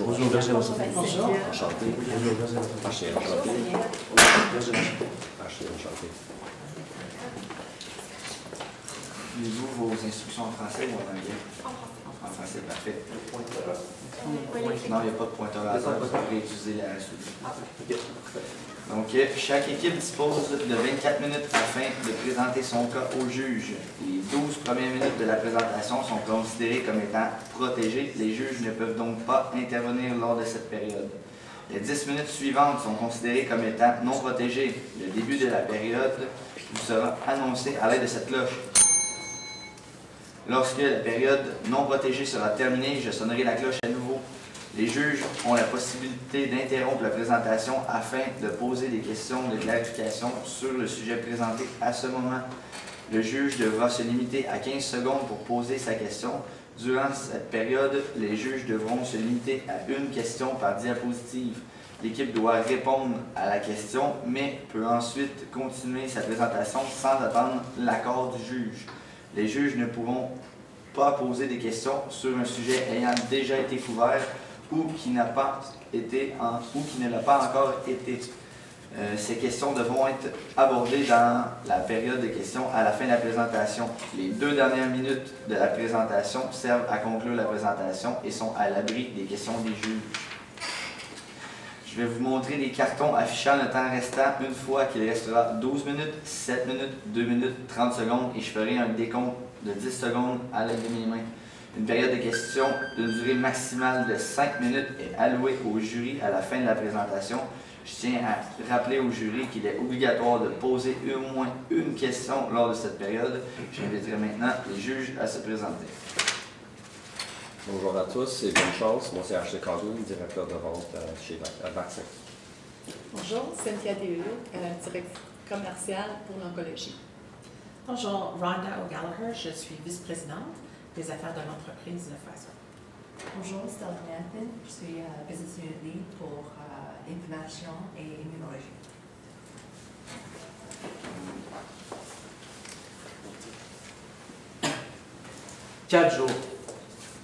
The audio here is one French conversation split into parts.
Bonjour, Virginie. Bonjour. Enchanté. Bonjour, Virginie. Enchanté. Virginie. Enchanté. Lisez-vous vos instructions en français ou en anglais? En français, parfait. Non, il n'y a pas de pointeur laser, vous pouvez utiliser la souris. Donc, chaque équipe dispose de 24 minutes afin de présenter son cas au juge. Les 12 premières minutes de la présentation sont considérées comme étant protégées. Les juges ne peuvent donc pas intervenir lors de cette période. Les 10 minutes suivantes sont considérées comme étant non protégées. Le début de la période vous sera annoncé à l'aide de cette cloche. Lorsque la période non protégée sera terminée, je sonnerai la cloche à nouveau. Les juges ont la possibilité d'interrompre la présentation afin de poser des questions de clarification sur le sujet présenté à ce moment. Le juge devra se limiter à 15 secondes pour poser sa question. Durant cette période, les juges devront se limiter à une question par diapositive. L'équipe doit répondre à la question, mais peut ensuite continuer sa présentation sans attendre l'accord du juge. Les juges ne pourront pas poser des questions sur un sujet ayant déjà été couvert ou qui ne l'a pas encore été. Ces questions devront être abordées dans la période de questions à la fin de la présentation. Les 2 dernières minutes de la présentation servent à conclure la présentation et sont à l'abri des questions des juges. Je vais vous montrer des cartons affichant le temps restant une fois qu'il restera 12 minutes, 7 minutes, 2 minutes, 30 secondes et je ferai un décompte de 10 secondes à l'aide de mes mains. Une période de questions d'une durée maximale de 5 minutes est allouée au jury à la fin de la présentation. Je tiens à rappeler au jury qu'il est obligatoire de poser au moins une question lors de cette période. J'inviterai maintenant les juges à se présenter. Bonjour à tous et bonne chance. Moi, c'est Ashley Caldwell, directeur de vente chez Vaccin. Bonjour, Cynthia Déhulot, directrice commerciale pour l'oncologie. Bonjour, Rhonda O'Gallagher, je suis vice-présidente des affaires de l'entreprise de Pfizer. Bonjour, Stella Nathan, je suis Business Unit Lead pour information et immunologie. Quatre jours.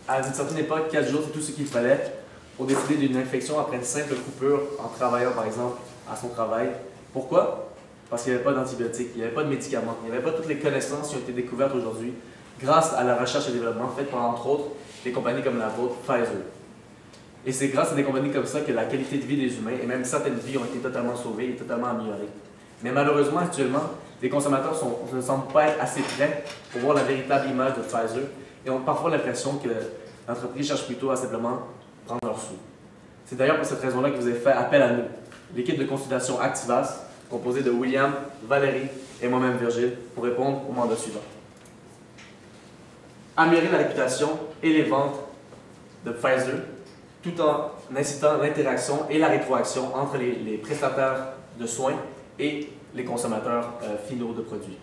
À une certaine époque, 4 jours, c'est tout ce qu'il fallait pour décider d'une infection après une simple coupure en travaillant, par exemple, à son travail. Pourquoi? Parce qu'il n'y avait pas d'antibiotiques, il n'y avait pas de médicaments, il n'y avait pas toutes les connaissances qui ont été découvertes aujourd'hui grâce à la recherche et développement faite par, entre autres, des compagnies comme la vôtre, Pfizer. Et c'est grâce à des compagnies comme ça que la qualité de vie des humains et même certaines vies ont été totalement sauvées et totalement améliorées. Mais malheureusement, actuellement, les consommateurs ne semblent pas être assez prêts pour voir la véritable image de Pfizer et ont parfois l'impression que l'entreprise cherche plutôt à simplement prendre leurs sous. C'est d'ailleurs pour cette raison-là que vous avez fait appel à nous, l'équipe de consultation Activas, composée de William, Valérie et moi-même Virgile, pour répondre au mandat suivant. Améliorer la réputation et les ventes de Pfizer, tout en incitant l'interaction et la rétroaction entre les prestataires de soins et les consommateurs finaux de produits.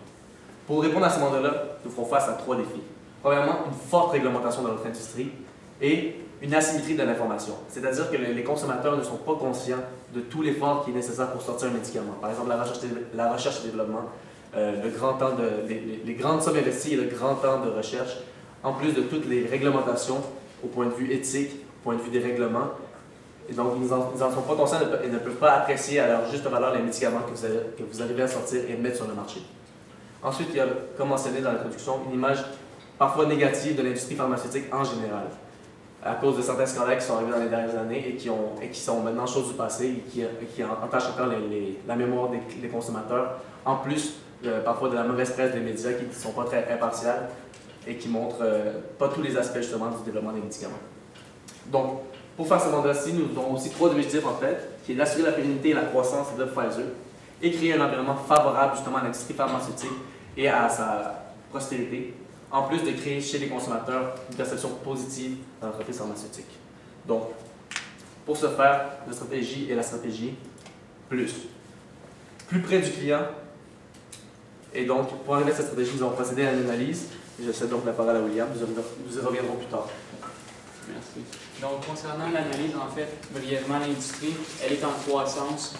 Pour répondre à ce mandat-là, nous ferons face à 3 défis. Premièrement, une forte réglementation dans notre industrie et une asymétrie de l'information. C'est-à-dire que les consommateurs ne sont pas conscients de tout l'effort qui est nécessaire pour sortir un médicament. Par exemple, la recherche et développement, les grandes sommes investies et le grand temps de recherche, en plus de toutes les réglementations au point de vue éthique, au point de vue des règlements. Et donc, ils n'en sont pas conscients et ne peuvent pas apprécier à leur juste valeur les médicaments que vous arrivez à sortir et mettre sur le marché. Ensuite, il y a, comme mentionné dans l'introduction, une image parfois négative de l'industrie pharmaceutique en général, à cause de certains scandales qui sont arrivés dans les dernières années et qui sont maintenant chose du passé et qui entachent encore la mémoire des consommateurs, en plus parfois de la mauvaise presse des médias qui ne sont pas très impartiales et qui montrent pas tous les aspects justement du développement des médicaments. Donc, pour faire ce mandat-ci, nous avons aussi 3 objectifs en fait, qui est d'assurer la pérennité et la croissance de Pfizer et créer un environnement favorable justement à l'industrie pharmaceutique et à sa prospérité, en plus de créer chez les consommateurs une perception positive de l'entreprise pharmaceutique. Donc, pour ce faire, notre stratégie est la stratégie plus. Plus près du client Et donc, pour arriver à cette stratégie, nous avons procédé à une analyse. Je cède donc la parole à William. Nous y reviendrons plus tard. Merci. Donc, concernant l'analyse, en fait, brièvement, l'industrie, elle est en croissance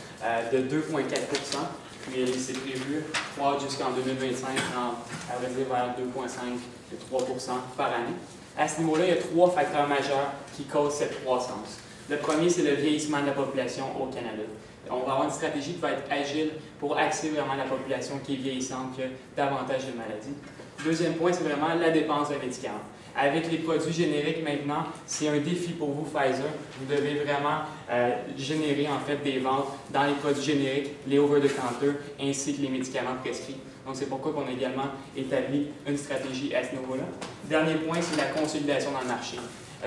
de 2,4 %, puis c'est prévu croître jusqu'en 2025 à vrai dire vers 2,5 et 3 % par année. À ce niveau-là, il y a 3 facteurs majeurs qui causent cette croissance. Le premier, c'est le vieillissement de la population au Canada. On va avoir une stratégie qui va être agile pour axer vraiment la population qui est vieillissante, qui a davantage de maladies. Deuxième point, c'est vraiment la dépense de médicaments. Avec les produits génériques maintenant, c'est un défi pour vous, Pfizer. Vous devez vraiment générer en fait des ventes dans les produits génériques, les over-the-counter, ainsi que les médicaments prescrits. Donc, c'est pourquoi on a également établi une stratégie à ce niveau-là. Dernier point, c'est la consolidation dans le marché.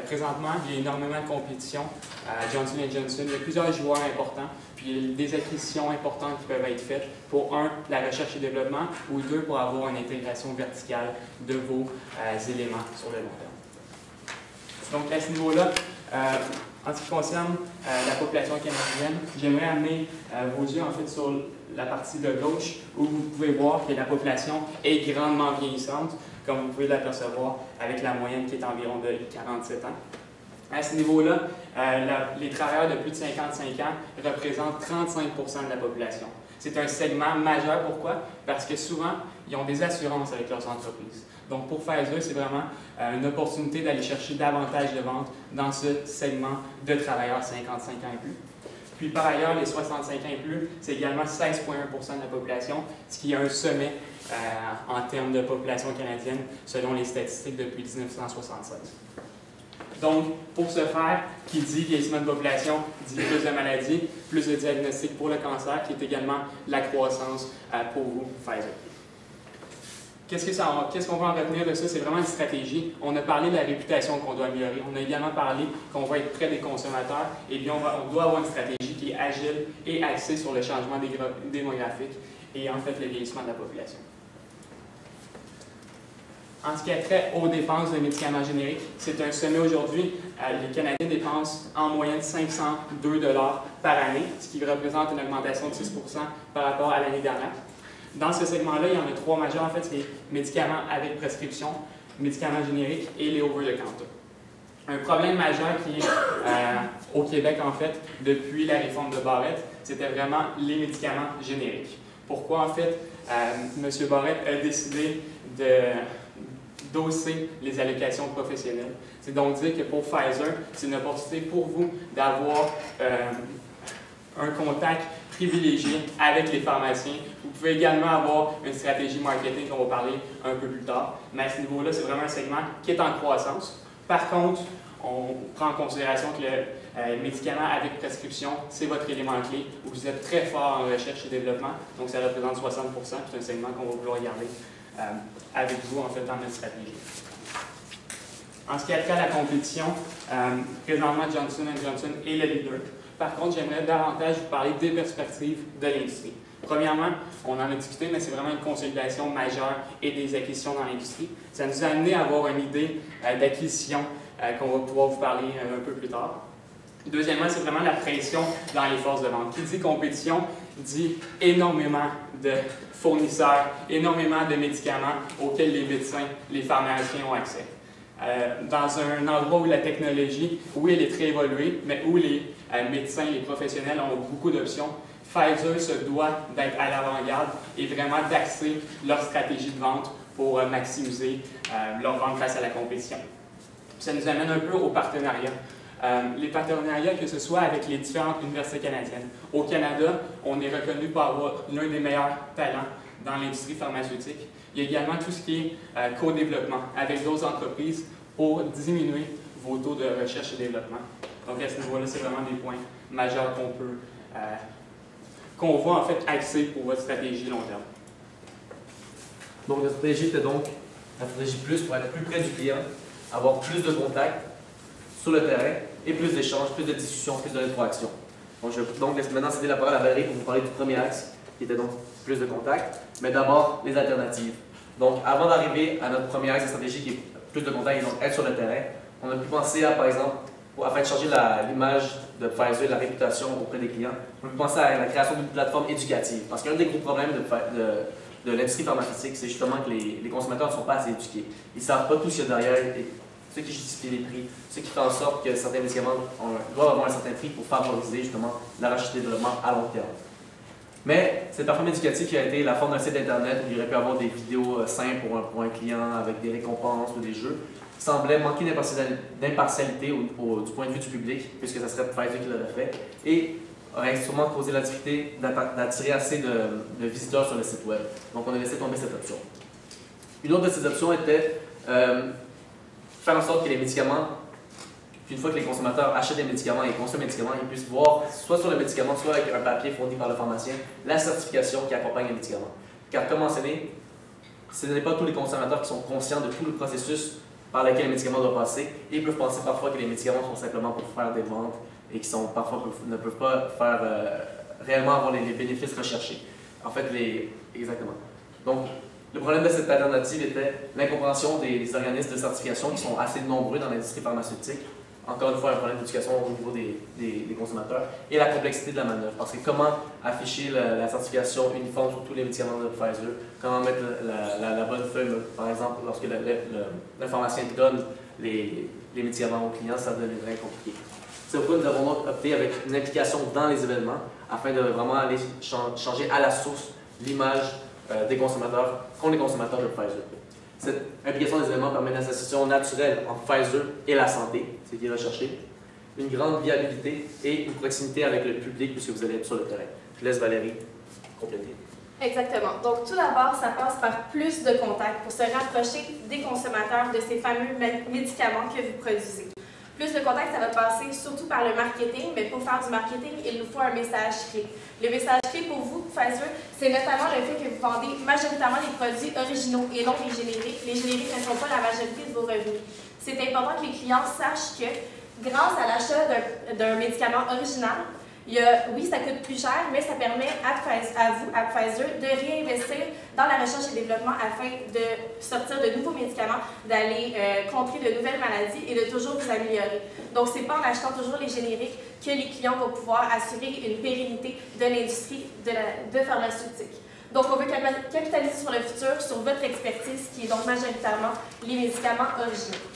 Présentement, il y a énormément de compétition à Johnson & Johnson. Il y a plusieurs joueurs importants, puis il y a des acquisitions importantes qui peuvent être faites pour, un, la recherche et développement, ou deux, pour avoir une intégration verticale de vos éléments sur le long terme. Donc, à ce niveau-là, en ce qui concerne la population canadienne, j'aimerais amener vos yeux en fait sur la partie de gauche, où vous pouvez voir que la population est grandement vieillissante, comme vous pouvez l'apercevoir avec la moyenne qui est environ de 47 ans. À ce niveau-là, les travailleurs de plus de 55 ans représentent 35 % de la population. C'est un segment majeur. Pourquoi? Parce que souvent, ils ont des assurances avec leurs entreprises. Donc, pour Pfizer, c'est vraiment une opportunité d'aller chercher davantage de ventes dans ce segment de travailleurs 55 ans et plus. Puis, par ailleurs, les 65 ans et plus, c'est également 16,1 % de la population, ce qui est un sommet en termes de population canadienne, selon les statistiques depuis 1976. Donc, pour ce faire, qui dit vieillissement de population, dit plus de maladies, plus de diagnostics pour le cancer, qui est également la croissance pour vous, Pfizer. Qu'est-ce qu'on va en retenir de ça? C'est vraiment une stratégie. On a parlé de la réputation qu'on doit améliorer. On a également parlé qu'on va être près des consommateurs. Et bien, on doit avoir une stratégie qui est agile et axée sur le changement démographique et en fait le vieillissement de la population. En ce qui a trait aux dépenses de médicaments génériques, c'est un sommet aujourd'hui. Les Canadiens dépensent en moyenne 502 $ par année, ce qui représente une augmentation de 6 % par rapport à l'année dernière. Dans ce segment-là, il y en a 3 majeurs. En fait, c'est les médicaments avec prescription, médicaments génériques et les over-the-counter. Un problème majeur qui est au Québec, en fait, depuis la réforme de Barrette, c'était vraiment les médicaments génériques. Pourquoi, en fait, M. Barrette a décidé d'hausser les allocations professionnelles. C'est donc dire que pour Pfizer, c'est une opportunité pour vous d'avoir un contact privilégié avec les pharmaciens. Vous pouvez également avoir une stratégie marketing qu'on va parler un peu plus tard. Mais à ce niveau-là, c'est vraiment un segment qui est en croissance. Par contre, on prend en considération que le médicament avec prescription, c'est votre élément clé, où vous êtes très fort en recherche et développement. Donc, ça représente 60 %. C'est un segment qu'on va vouloir regarder avec vous, en fait, dans notre stratégie. En ce qui a trait à la compétition, présentement, Johnson & Johnson est le leader. Par contre, j'aimerais davantage vous parler des perspectives de l'industrie. Premièrement, on en a discuté, mais c'est vraiment une consolidation majeure et des acquisitions dans l'industrie. Ça nous a amené à avoir une idée d'acquisition qu'on va pouvoir vous parler un peu plus tard. Deuxièmement, c'est vraiment la pression dans les forces de vente. Qui dit compétition dit énormément de fournisseurs, énormément de médicaments auxquels les médecins, les pharmaciens ont accès. Dans un endroit où la technologie, oui, elle est très évoluée, mais où les médecins, les professionnels ont beaucoup d'options, Pfizer se doit d'être à l'avant-garde et vraiment d'axer leur stratégie de vente pour maximiser leur vente face à la compétition. Ça nous amène un peu aux partenariats. Les partenariats, que ce soit avec les différentes universités canadiennes. Au Canada, on est reconnu pour avoir l'un des meilleurs talents dans l'industrie pharmaceutique. Il y a également tout ce qui est co-développement avec d'autres entreprises pour diminuer vos taux de recherche et développement. Donc à ce niveau-là, c'est vraiment des points majeurs qu'on voit en fait axés pour votre stratégie long terme. Donc la stratégie était donc la stratégie plus pour être plus près du client, avoir plus de contacts sur le terrain et plus d'échanges, plus de discussions, plus de rétroaction. Donc je vais donc maintenant céder la parole à Valérie pour vous parler du premier axe qui était donc plus de contacts, mais d'abord les alternatives. Donc avant d'arriver à notre premier axe de stratégie qui est plus de contacts et donc être sur le terrain, on a pu penser à, par exemple, afin de changer l'image de Pfizer, la réputation auprès des clients, on peut penser à la création d'une plateforme éducative. Parce qu'un des gros problèmes de l'industrie pharmaceutique, c'est justement que les consommateurs ne sont pas assez éduqués. Ils ne savent pas tout ce qu'il y a derrière, et ce qui justifie les prix, ce qui fait en sorte que certains médicaments doivent avoir un certain prix pour favoriser justement la recherche et le développement à long terme. Mais cette plateforme éducative qui a été la forme d'un site internet où il aurait pu avoir des vidéos simples pour un client avec des récompenses ou des jeux, semblait manquer d'impartialité du point de vue du public, puisque ça serait Pfizer qui l'aurait fait, et aurait sûrement causé la difficulté d'attirer assez de visiteurs sur le site web. Donc on a laissé tomber cette option. Une autre de ces options était faire en sorte que les médicaments, qu'une fois que les consommateurs achètent des médicaments et consomment des médicaments, ils puissent voir, soit sur le médicament, soit avec un papier fourni par le pharmacien, la certification qui accompagne les médicaments. Car comme mentionné, ce n'est pas tous les consommateurs qui sont conscients de tout le processus par lequel les médicaments doivent passer, et ils peuvent penser parfois que les médicaments sont simplement pour faire des ventes et qui parfois ne peuvent pas faire réellement avoir les bénéfices recherchés. En fait, exactement. Donc, le problème de cette alternative était l'incompréhension des organismes de certification qui sont assez nombreux dans l'industrie pharmaceutique. Encore une fois, un problème d'éducation au niveau des consommateurs et la complexité de la manœuvre. Parce que comment afficher la certification uniforme sur tous les médicaments de Pfizer, comment mettre la bonne feuille, par exemple, lorsque le pharmacien donne les médicaments aux clients, ça devient très compliqué. C'est pourquoi nous avons donc opté avec une implication dans les événements afin de vraiment aller changer à la source l'image des consommateurs contre les consommateurs de Pfizer. Cette implication des événements permet une association naturelle entre Pfizer et la santé, c'est ce qui est recherché, une grande viabilité et une proximité avec le public puisque vous allez être sur le terrain. Je laisse Valérie compléter. Exactement. Donc, tout d'abord, ça passe par plus de contacts pour se rapprocher des consommateurs de ces fameux médicaments que vous produisez. Plus de contacts, ça va passer surtout par le marketing, mais pour faire du marketing, il nous faut un message clé. Le message clé pour vous, Pfizer, c'est notamment le fait que vous vendez majoritairement des produits originaux et non les génériques. Les génériques ne sont pas la majorité de vos revenus. C'est important que les clients sachent que grâce à l'achat d'un médicament original, oui, ça coûte plus cher, mais ça permet à Pfizer, de réinvestir dans la recherche et développement afin de sortir de nouveaux médicaments, d'aller contrer de nouvelles maladies et de toujours vous améliorer. Donc, ce n'est pas en achetant toujours les génériques que les clients vont pouvoir assurer une pérennité de l'industrie de pharmaceutique. Donc, on veut capitaliser sur le futur, sur votre expertise, qui est donc majoritairement les médicaments originaux.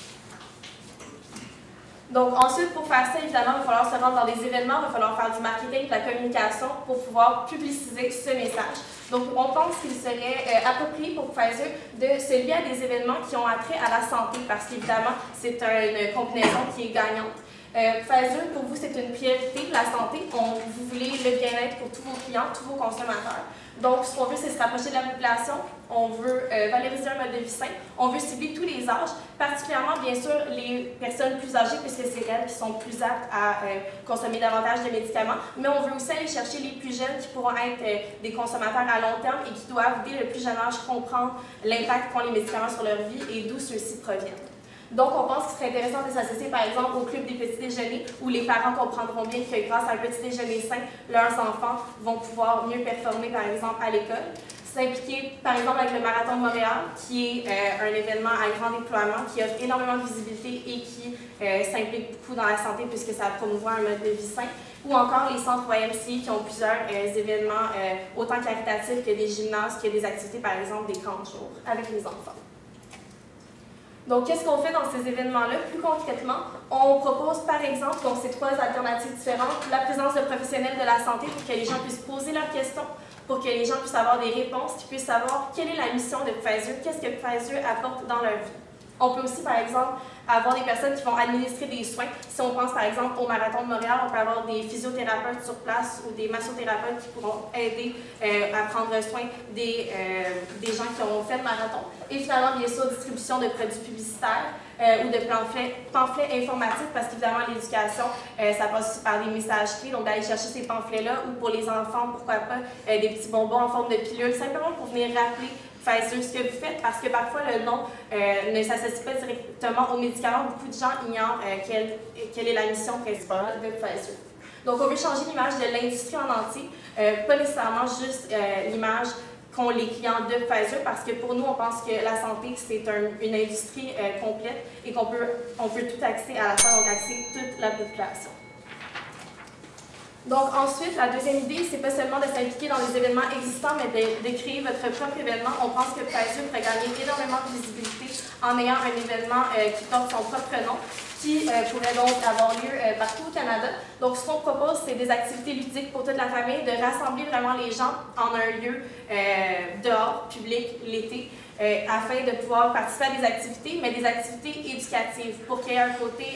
Donc ensuite, pour faire ça, évidemment, il va falloir se rendre dans des événements, il va falloir faire du marketing, de la communication pour pouvoir publiciser ce message. Donc on pense qu'il serait approprié pour Pfizer de se lier à des événements qui ont attrait à la santé parce qu'évidemment, c'est une combinaison qui est gagnante. Pfizer, pour vous, c'est une priorité, la santé. Vous voulez le bien-être pour tous vos clients, tous vos consommateurs. Donc, ce qu'on veut, c'est se rapprocher de la population. On veut valoriser un mode de vie sain. On veut cibler tous les âges, particulièrement, bien sûr, les personnes plus âgées, puisque c'est elles qui sont plus aptes à consommer davantage de médicaments. Mais on veut aussi aller chercher les plus jeunes qui pourront être des consommateurs à long terme et qui doivent, dès le plus jeune âge, comprendre l'impact qu'ont les médicaments sur leur vie et d'où ceux-ci proviennent. Donc, on pense qu'il serait intéressant de s'associer, par exemple, au club des petits déjeuners, où les parents comprendront bien que grâce à un petit déjeuner sain, leurs enfants vont pouvoir mieux performer, par exemple, à l'école. S'impliquer, par exemple, avec le Marathon de Montréal, qui est un événement à grand déploiement, qui offre énormément de visibilité et qui s'implique beaucoup dans la santé puisque ça promouvoit un mode de vie sain. Ou encore les centres YMCA qui ont plusieurs événements autant caritatifs que des gymnases, que des activités, par exemple, des camps de jour avec les enfants. Donc, qu'est-ce qu'on fait dans ces événements-là? Plus concrètement, on propose par exemple, donc ces 3 alternatives différentes, la présence de professionnels de la santé pour que les gens puissent poser leurs questions, pour que les gens puissent avoir des réponses, qu'ils puissent savoir quelle est la mission de Pfizer, qu'est-ce que Pfizer apporte dans leur vie. On peut aussi, par exemple, avoir des personnes qui vont administrer des soins. Si on pense, par exemple, au Marathon de Montréal, on peut avoir des physiothérapeutes sur place ou des massothérapeutes qui pourront aider à prendre soin des gens qui ont fait le marathon. Et finalement, bien sûr, distribution de produits publicitaires ou de pamphlets informatifs, parce qu'évidemment, l'éducation, ça passe aussi par des messages clés. Donc, d'aller chercher ces pamphlets-là ou pour les enfants, pourquoi pas, des petits bonbons en forme de pilule, simplement pour venir rappeler Pfizer, ce que vous faites, parce que parfois le nom ne s'associe pas directement aux médicaments. Beaucoup de gens ignorent quelle est la mission principale de Pfizer. Donc, on veut changer l'image de l'industrie en entier, pas nécessairement juste l'image qu'ont les clients de Pfizer, parce que pour nous, on pense que la santé, c'est une industrie complète et qu'on peut tout axer à la fin, donc axer toute la population. Donc ensuite, la deuxième idée, c'est pas seulement de s'impliquer dans les événements existants, mais de créer votre propre événement. On pense que Pfizer pourrait gagner énormément de visibilité en ayant un événement qui porte son propre nom, qui pourrait donc avoir lieu partout au Canada. Donc ce qu'on propose, c'est des activités ludiques pour toute la famille, de rassembler vraiment les gens en un lieu dehors, public, l'été, afin de pouvoir participer à des activités, mais des activités éducatives, pour qu'il y ait un côté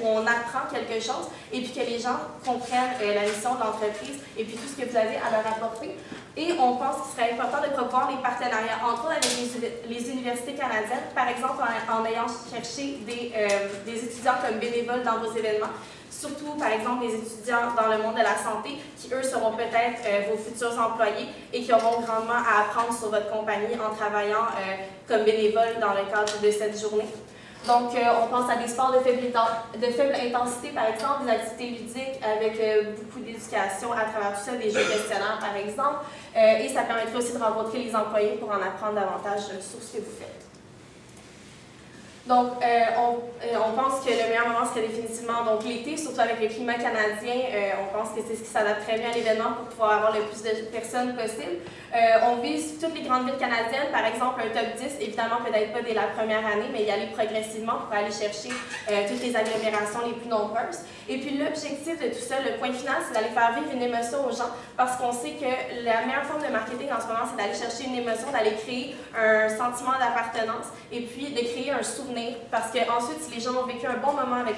où on apprend quelque chose et puis que les gens comprennent la mission de l'entreprise et puis tout ce que vous avez à leur apporter. Et on pense qu'il serait important de promouvoir les partenariats, entre autres avec les universités canadiennes, par exemple en ayant cherché des étudiants comme bénévoles dans vos événements, surtout par exemple les étudiants dans le monde de la santé qui eux seront peut-être vos futurs employés et qui auront grandement à apprendre sur votre compagnie en travaillant comme bénévole dans le cadre de cette journée. Donc, on pense à des sports de faible intensité, par exemple, des activités ludiques avec beaucoup d'éducation à travers tout ça, des jeux questionnaires, par exemple. Et ça permettrait aussi de rencontrer les employés pour en apprendre davantage sur ce que vous faites. Donc, on pense que le meilleur moment serait définitivement l'été, surtout avec le climat canadien. On pense que c'est ce qui s'adapte très bien à l'événement pour pouvoir avoir le plus de personnes possible. On vise toutes les grandes villes canadiennes, par exemple un top 10, évidemment peut-être pas dès la première année, mais y aller progressivement pour aller chercher toutes les agglomérations les plus nombreuses. Et puis l'objectif de tout ça, le point final, c'est d'aller faire vivre une émotion aux gens, parce qu'on sait que la meilleure forme de marketing en ce moment, c'est d'aller chercher une émotion, d'aller créer un sentiment d'appartenance et puis de créer un souvenir, parce que ensuite, si les gens ont vécu un bon moment avec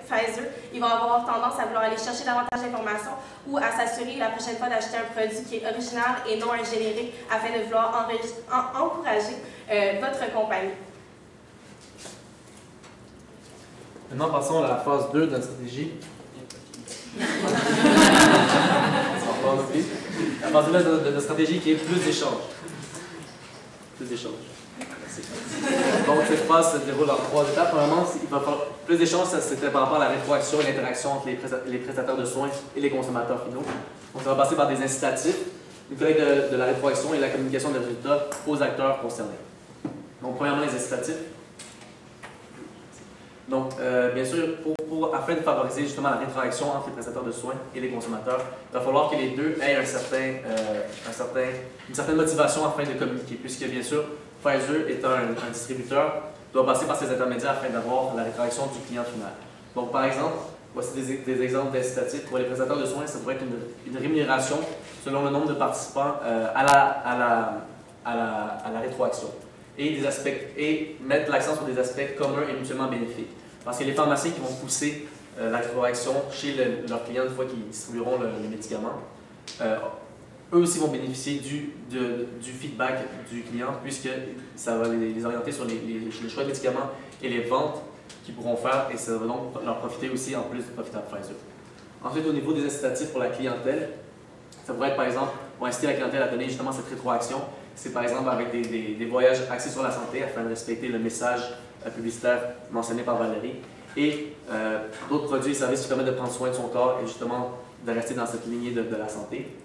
Pfizer, ils vont avoir tendance à vouloir aller chercher davantage d'informations ou à s'assurer la prochaine fois d'acheter un produit qui est original et non un générique, afin de vouloir encourager votre compagnie. Maintenant, passons à la phase 2 de notre stratégie. La phase 2 de notre stratégie qui est plus d'échanges. Plus d'échanges. Merci. Donc, cette phase se déroule en 3 étapes. Premièrement, il va falloir plus d'échanges, c'était par rapport à la rétroaction et l'interaction entre les prestataires de soins et les consommateurs finaux. Donc, ça va passer par des incitatifs, une collecte de la rétroaction et la communication des résultats aux acteurs concernés. Donc, premièrement, les incitatifs. Donc, bien sûr, afin de favoriser justement la rétroaction entre les prestataires de soins et les consommateurs, il va falloir que les deux aient une certaine motivation afin de communiquer, puisque bien sûr, Pfizer est un distributeur, doit passer par ses intermédiaires afin d'avoir la rétroaction du client final. Donc, par exemple, voici des exemples d'incitatifs. Pour les prestataires de soins, ça pourrait être une rémunération selon le nombre de participants à la rétroaction. Et mettre l'accent sur des aspects communs et mutuellement bénéfiques. Parce que les pharmaciens qui vont pousser la rétroaction chez leurs clients une fois qu'ils distribueront le médicament, eux aussi vont bénéficier du feedback du client, puisque ça va les orienter sur les choix de médicaments et les ventes qu'ils pourront faire, et ça va donc leur profiter aussi en plus de profiter à Pfizer. Ensuite, au niveau des incitatifs pour la clientèle, ça pourrait être par exemple, pour inciter la clientèle à donner justement cette rétroaction, c'est par exemple avec des voyages axés sur la santé afin de respecter le message publicitaire mentionné par Valérie, et d'autres produits et services qui permettent de prendre soin de son corps et justement de rester dans cette lignée de la santé,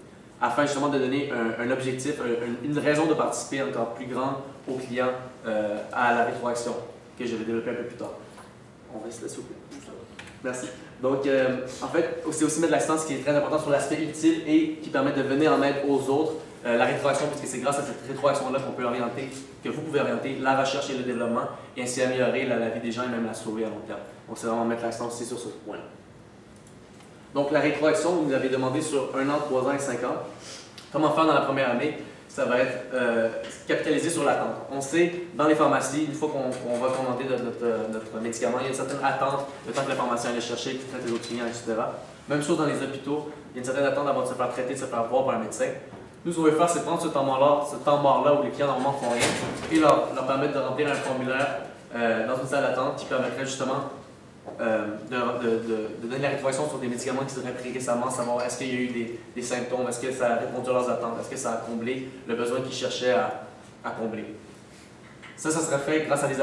afin justement de donner un objectif, une raison de participer encore plus grande aux clients à la rétroaction, que je vais développer un peu plus tard. On reste là, s'il vous plaît. Merci. Donc, en fait, c'est aussi mettre l'accent, ce qui est très important, sur l'aspect utile et qui permet de venir en aide aux autres. La rétroaction, puisque c'est grâce à cette rétroaction-là que vous pouvez orienter la recherche et le développement et ainsi améliorer la vie des gens et même la sauver à long terme. Donc, c'est vraiment mettre l'accent aussi sur ce point-là. Donc, la rétroaction, vous nous avez demandé sur 1 an, 3 ans et 5 ans. Comment faire dans la première année? Ça va être capitaliser sur l'attente. On sait, dans les pharmacies, une fois qu'on va commander notre médicament, il y a une certaine attente, le temps que le pharmacien aille le chercher, qu'il traite les autres clients, etc. Même chose dans les hôpitaux, il y a une certaine attente avant de se faire traiter, de se faire voir par un médecin. Nous, ce qu'on veut faire, c'est prendre ce temps mort-là où les clients normalement font rien et leur permettre de remplir un formulaire dans une salle d'attente qui permettrait justement de donner la rétroaction sur des médicaments qu'ils auraient pris récemment, savoir est-ce qu'il y a eu des symptômes, est-ce que ça a répondu à leurs attentes, est-ce que ça a comblé le besoin qu'ils cherchaient à combler. Ça serait fait grâce à des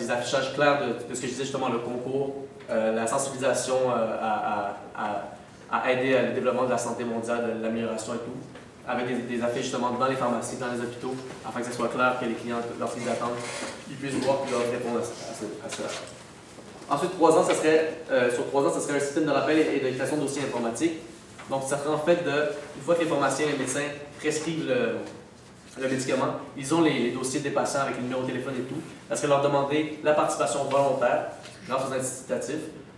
affichages clairs de ce que je disais justement, le concours, la sensibilisation à aider le développement de la santé mondiale, de l'amélioration et tout, avec des affiches justement dans les pharmacies, dans les hôpitaux, afin que ce soit clair que les clients, lorsqu'ils attendent, ils puissent voir et leur répondre à cela. Ensuite, sur 3 ans, ça serait un système de rappel et de création de dossiers informatiques. Donc, ça serait en fait une fois que les pharmaciens et les médecins prescrivent le médicament, ils ont les dossiers des patients avec le numéro de téléphone et tout. Ça serait leur demander la participation volontaire grâce aux incitatifs,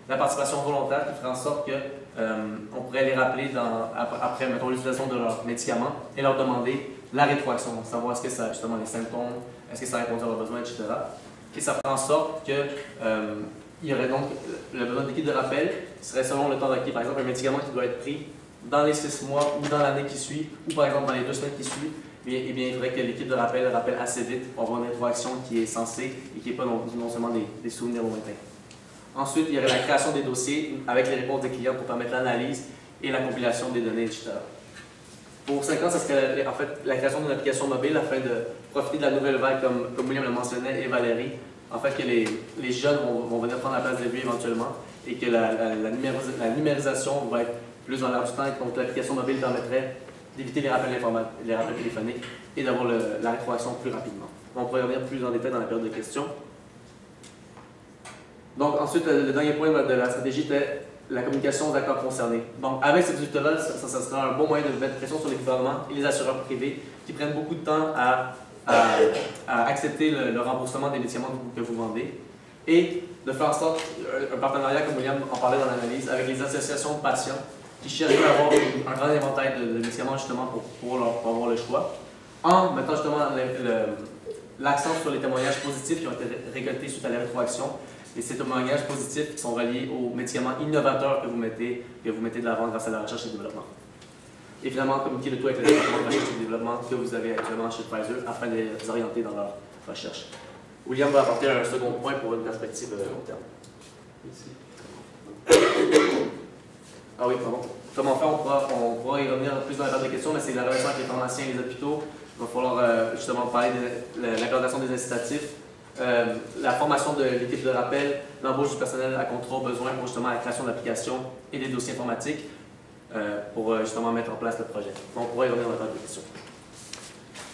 la participation volontaire qui ferait en sorte que on pourrait les rappeler après, mettons, l'utilisation de leurs médicaments et leur demander la rétroaction, donc savoir est-ce que ça a justement les symptômes, est-ce que ça a répondu à leurs besoins, etc. Et ça ferait en sorte que il y aurait donc le besoin d'équipe de rappel qui serait selon le temps requis. Par exemple, un médicament qui doit être pris dans les 6 mois ou dans l'année qui suit, ou par exemple dans les 2 semaines qui suivent, eh bien, il faudrait que l'équipe de rappel rappelle assez vite pour avoir une rétroaction qui est sensée et qui n'est pas non seulement des souvenirs lointains. Ensuite, il y aurait la création des dossiers avec les réponses des clients pour permettre l'analyse et la compilation des données, etc. Pour 5 ans, ça serait en fait la création d'une application mobile afin de profiter de la nouvelle vague, comme William le mentionnait et Valérie, en fait que les jeunes vont venir prendre la place de lui éventuellement et que la numérisation va être plus dans l'air du temps et donc l'application mobile permettrait d'éviter les rappels téléphoniques et d'avoir la rétroaction plus rapidement. On pourrait revenir plus en détail dans la période de questions. Donc ensuite, le dernier point de la stratégie était la communication aux acteurs concernés. Donc avec cette résultat-là, ça sera un bon moyen de mettre pression sur les gouvernements et les assureurs privés qui prennent beaucoup de temps à accepter le remboursement des médicaments que vous vendez et de faire en sorte un partenariat, comme William en parlait dans l'analyse, avec les associations de patients qui cherchent à avoir un grand éventail de médicaments justement pour avoir le choix, en mettant justement l'accent sur les témoignages positifs qui ont été récoltés suite à la rétroaction et ces témoignages positifs qui sont reliés aux médicaments innovateurs que vous mettez de l'avant grâce à la recherche et le développement. Et finalement, communiquer le tout avec le département de recherche et développement que vous avez actuellement chez Pfizer afin de les orienter dans leur recherche. William va apporter un second point pour une perspective long terme. Ah oui, pardon. Comment faire, on pourra y revenir plus dans la période de questions, mais c'est la relation avec les pharmaciens et les hôpitaux. Il va falloir justement parler de l'implantation des incitatifs, la formation de l'équipe de rappel, l'embauche du personnel à contrat au besoin pour justement la création d'applications et des dossiers informatiques pour justement mettre en place le projet. On pourra y revenir dans la période de questions.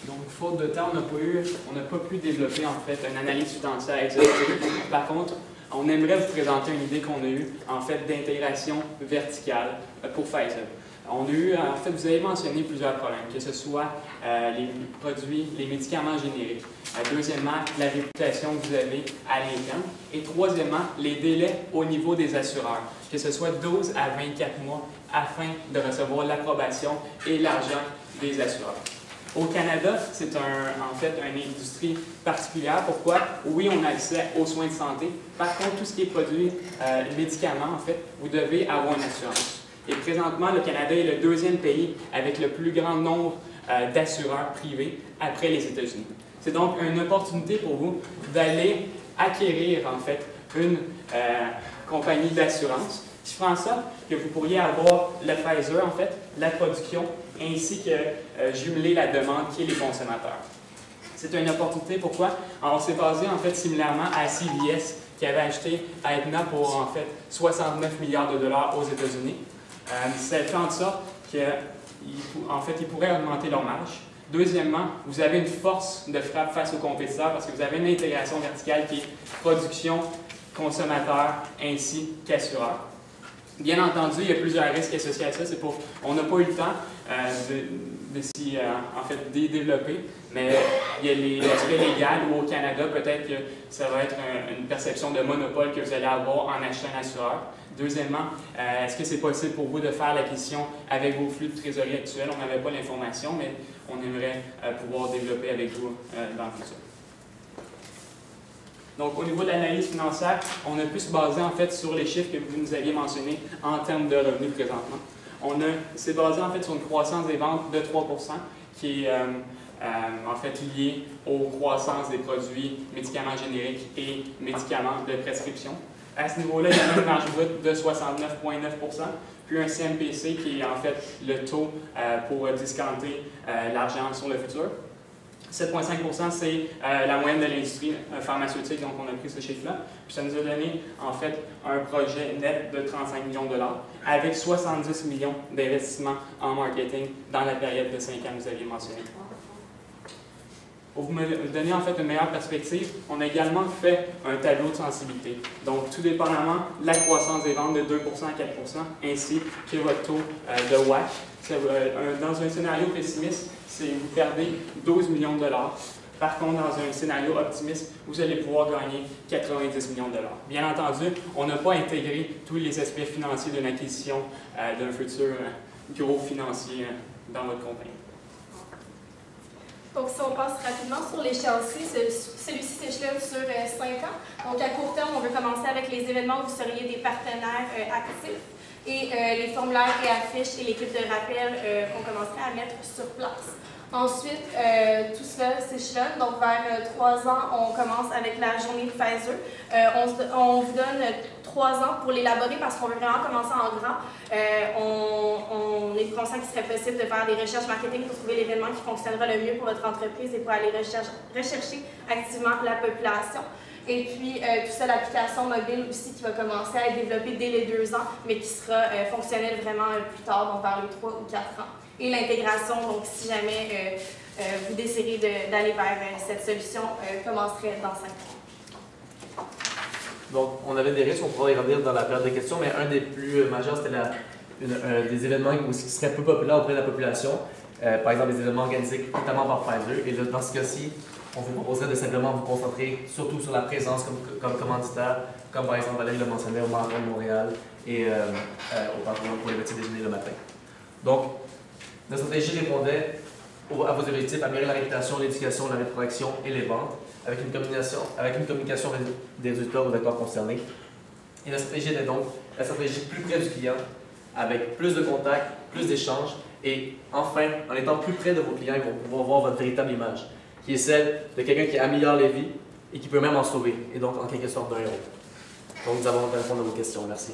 Donc, faute de temps, on n'a pas pu développer en fait une analyse financière exhaustive. Par contre, on aimerait vous présenter une idée qu'on a eue en fait d'intégration verticale pour Pfizer. On a eu, en fait, vous avez mentionné plusieurs problèmes, que ce soit les produits, les médicaments génériques. Deuxièmement, la réputation que vous avez à l'interne. Et troisièmement, les délais au niveau des assureurs, que ce soit 12 à 24 mois afin de recevoir l'approbation et l'argent des assureurs. Au Canada, c'est en fait une industrie particulière. Pourquoi? Oui, on a accès aux soins de santé. Par contre, tout ce qui est produit, médicaments, en fait, vous devez avoir une assurance. Et présentement, le Canada est le deuxième pays avec le plus grand nombre d'assureurs privés après les États-Unis. C'est donc une opportunité pour vous d'aller acquérir, en fait, une compagnie d'assurance qui fera en sorte que vous pourriez avoir le Pfizer, en fait, la production, ainsi que jumeler la demande qui est les consommateurs. C'est une opportunité, pourquoi? Alors, on s'est basé, en fait, similairement à CVS, qui avait acheté Aetna pour, en fait, 69 milliards de dollars aux États-Unis. Ça fait en sorte qu'en fait, ils pourraient augmenter leur marge. Deuxièmement, vous avez une force de frappe face aux compétiteurs parce que vous avez une intégration verticale qui est production, consommateur ainsi qu'assureur. Bien entendu, il y a plusieurs risques associés à ça. On n'a pas eu le temps de s'y en fait, développer, mais il y a l'aspect légal où au Canada, peut-être que ça va être une perception de monopole que vous allez avoir en achetant un assureur. Deuxièmement, est-ce que c'est possible pour vous de faire l'acquisition avec vos flux de trésorerie actuels? On n'avait pas l'information, mais on aimerait pouvoir développer avec vous dans le futur. Donc, au niveau de l'analyse financière, on a pu se baser en fait sur les chiffres que vous nous aviez mentionnés en termes de revenus présentement. On s'est basé en fait sur une croissance des ventes de 3 % qui est en fait liée aux croissances des produits médicaments génériques et médicaments de prescription. À ce niveau-là, il y a une marge brute de 69,9 %, puis un CMPC qui est en fait le taux pour discounter l'argent sur le futur. 7,5 %, c'est la moyenne de l'industrie pharmaceutique, donc on a pris ce chiffre-là. Puis ça nous a donné en fait un projet net de 35 millions de dollars avec 70 millions d'investissements en marketing dans la période de 5 ans que vous aviez mentionné. Pour vous donner en fait une meilleure perspective, on a également fait un tableau de sensibilité. Donc, tout dépendamment de la croissance des ventes de 2 à 4 ainsi que votre taux de WACC. Dans un scénario pessimiste, vous perdez 12 millions de dollars. Par contre, dans un scénario optimiste, vous allez pouvoir gagner 90 millions de dollars. Bien entendu, on n'a pas intégré tous les aspects financiers d'une acquisition d'un futur gros financier dans votre compagnie. Donc, si on passe rapidement sur l'échéancier, celui-ci s'échelonne sur 5 ans. Donc, à court terme, on veut commencer avec les événements où vous seriez des partenaires actifs et les formulaires et affiches et l'équipe de rappel qu'on commencerait à mettre sur place. Ensuite, tout cela s'échelonne. Donc, vers 3 ans, on commence avec la journée de Pfizer. On vous donne 3 ans pour l'élaborer parce qu'on veut vraiment commencer en grand. On est conscient qu'il serait possible de faire des recherches marketing pour trouver l'événement qui fonctionnera le mieux pour votre entreprise et pour aller rechercher activement la population. Et puis, tout ça, l'application mobile aussi qui va commencer à être développée dès les 2 ans, mais qui sera fonctionnelle vraiment plus tard, donc vers les 3 ou 4 ans. Et l'intégration, donc si jamais vous décidez d'aller vers cette solution, commencerait dans 5 ans. Donc, on avait des risques, on pourra y revenir dans la période de questions, mais un des plus majeurs, c'était des événements qui seraient peu populaires auprès de la population. Par exemple, des événements organisés notamment par Pfizer. Et là, dans ce cas-ci, on vous proposerait de simplement vous concentrer surtout sur la présence comme commanditaire, comme par exemple Valérie le mentionnait au Marathon de Montréal et au Panthéon pour les petits déjeuners le matin. Donc, notre stratégie répondait à vos objectifs, améliorer la réputation, l'éducation, la rétroaction et les ventes, avec une communication des résultats aux acteurs concernés. Et la stratégie était donc la stratégie plus près du client, avec plus de contacts, plus d'échanges, et enfin, en étant plus près de vos clients, ils vont pouvoir voir votre véritable image, qui est celle de quelqu'un qui améliore les vies et qui peut même en sauver, et donc en quelque sorte d'un héros. Donc nous avons répondu à vos questions. Merci.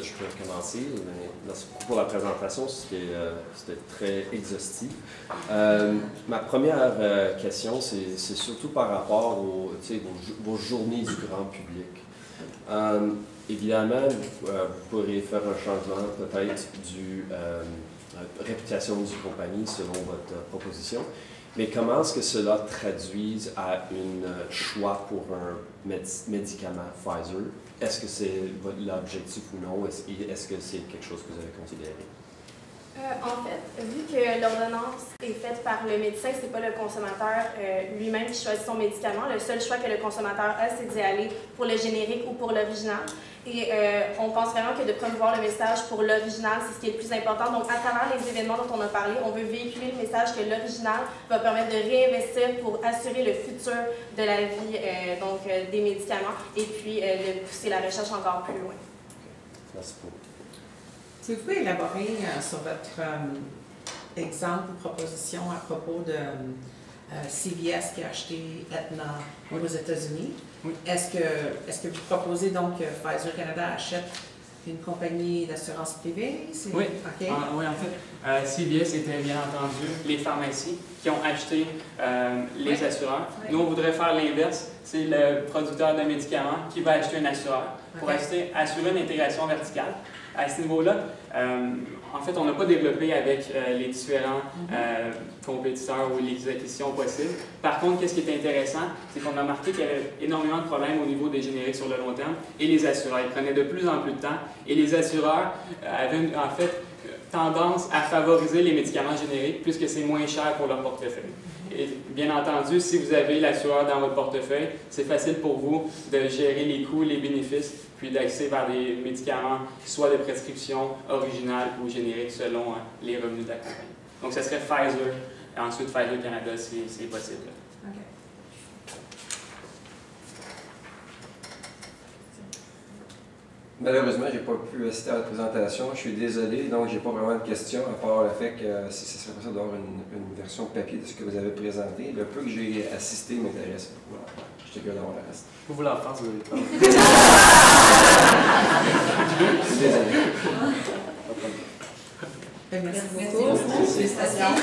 Je peux commencer. Merci beaucoup pour la présentation, c'était très exhaustif. Ma première question, c'est surtout par rapport vos journées du grand public. Évidemment, vous pourriez faire un changement peut-être du réputation du compagnie selon votre proposition, mais comment est-ce que cela traduise à un choix pour un médicament Pfizer? Est-ce que c'est l'objectif ou non? Est-ce que c'est quelque chose que vous avez considéré? En fait, vu que l'ordonnance est faite par le médecin, ce n'est pas le consommateur lui-même qui choisit son médicament. Le seul choix que le consommateur a, c'est d'y aller pour le générique ou pour l'original. Et on pense vraiment que de promouvoir le message pour l'original, c'est ce qui est le plus important. Donc, à travers les événements dont on a parlé, on veut véhiculer le message que l'original va permettre de réinvestir pour assurer le futur de la vie des médicaments et puis de pousser la recherche encore plus loin. Merci beaucoup. Pouvez-vous élaborer sur votre exemple ou proposition à propos de CVS qui a acheté Aetna aux États-Unis? Oui. Est-ce que vous proposez donc que Pfizer Canada achète une compagnie d'assurance privée? Oui. Okay. Oui, en fait, CVS était bien entendu les pharmacies qui ont acheté les assureurs. Oui. Nous, on voudrait faire l'inverse. C'est le producteur de médicaments qui va acheter un assureur pour assurer une intégration verticale. À ce niveau-là, en fait, on n'a pas développé avec les différents compétiteurs ou les acquisitions possibles. Par contre, qu'est-ce qui est intéressant, c'est qu'on a remarqué qu'il y avait énormément de problèmes au niveau des génériques sur le long terme et les assureurs. Ils prenaient de plus en plus de temps et les assureurs avaient en fait tendance à favoriser les médicaments génériques puisque c'est moins cher pour leur portefeuille. Et bien entendu, si vous avez l'assureur dans votre portefeuille, c'est facile pour vous de gérer les coûts, les bénéfices, puis d'accéder vers des médicaments, soit de prescription originale ou générique selon les revenus de la compagnie. Donc, ce serait Pfizer, et ensuite Pfizer Canada, c'est possible. Okay. Malheureusement, je n'ai pas pu assister à la présentation. Je suis désolé, donc je n'ai pas vraiment de questions, à part le fait que si ce serait possible d'avoir une version papier de ce que vous avez présenté. Le peu que j'ai assisté m'intéresse beaucoup. Je te d'avoir le reste. Vous voulez en faire, si vous avez le temps. Je suis désolé. Merci Merci beaucoup. beaucoup. Félicitations.